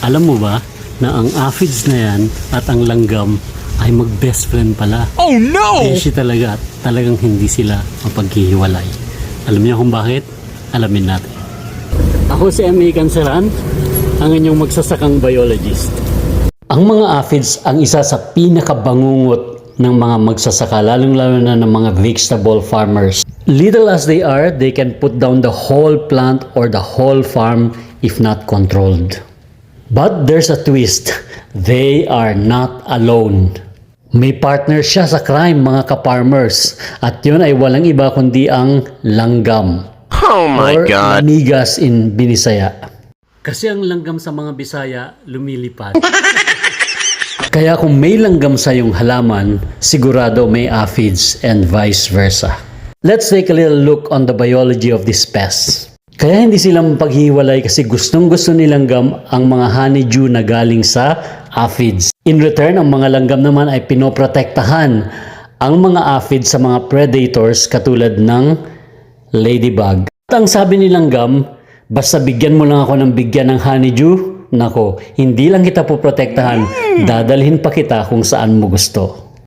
Alam mo ba na ang aphids na yan at ang langgam ay mag-best friend pala? Oh no! Beshi talaga at talagang hindi sila mapaghihiwalay. Alam niyo kung bakit? Alamin natin. Ako si M.A. Canceran, ang inyong magsasakang biologist. Ang mga aphids ang isa sa pinakabangungot ng mga magsasaka, lalong-lalo na ng mga vegetable farmers. Little as they are, they can put down the whole plant or the whole farm if not controlled. But there's a twist. They are not alone. May partner siya sa crime, mga ka-farmers. At yun ay walang iba kundi ang langgam. Oh my Or God! Manigas in Binisaya. Kasi ang langgam sa mga Bisaya lumilipad. Kaya kung may langgam sa iyong halaman, sigurado may aphids and vice versa. Let's take a little look on the biology of this pest. Kaya hindi sila mapaghiwalay kasi gustong-gusto ni langgam ang mga honeydew na galing sa aphids. In return, ang mga langgam naman ay pinoprotektahan ang mga aphids sa mga predators katulad ng ladybug. At ang sabi ni langgam, basta bigyan mo lang ako ng bigyan ng honeydew, nako, hindi lang kita poprotektahan, dadalhin pa kita kung saan mo gusto.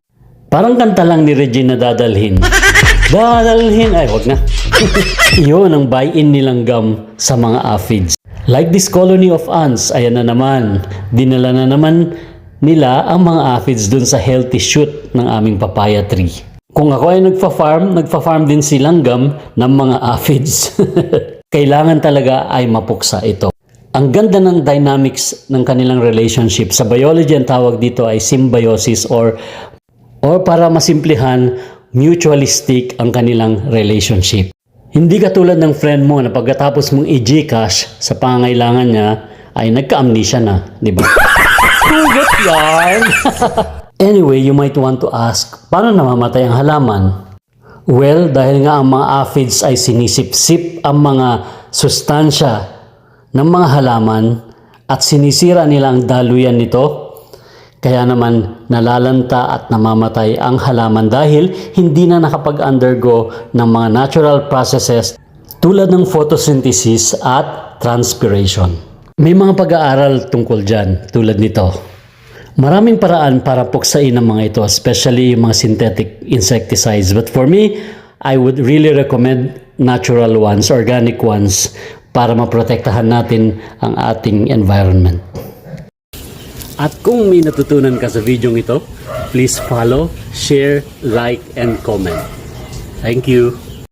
Parang kanta lang ni Regina dadalhin. Dadalhin, ay wag na. Iyon ang buy-in ni langgam sa mga aphids. Like this colony of ants, ayan na naman. Dinala na naman nila ang mga aphids dun sa healthy shoot ng aming papaya tree. Kung ako ay nagfa-farm din si langgam ng mga aphids. Kailangan talaga ay mapuksa ito. Ang ganda ng dynamics ng kanilang relationship. Sa biology, ang tawag dito ay symbiosis or para masimplihan, mutualistic ang kanilang relationship. Hindi katulad ng friend mo na pagkatapos mong i-Gcash sa pangangailangan niya ay nagka-amnesia na, di ba? Hugot yan! Anyway, you might want to ask, paano namamatay ang halaman? Well, dahil nga ang mga aphids ay sinisip-sip ang mga sustansya ng mga halaman at sinisira nila ang daluyan nito, kaya naman nalalanta at namamatay ang halaman dahil hindi na nakapag-undergo ng mga natural processes tulad ng photosynthesis at transpiration. May mga pag-aaral tungkol dyan tulad nito. Maraming paraan para puksain ang mga ito, especially yung mga synthetic insecticides. But for me, I would really recommend natural ones, organic ones, para maprotektahan natin ang ating environment. At kung may natutunan ka sa video ito, please follow, share, like, and comment. Thank you.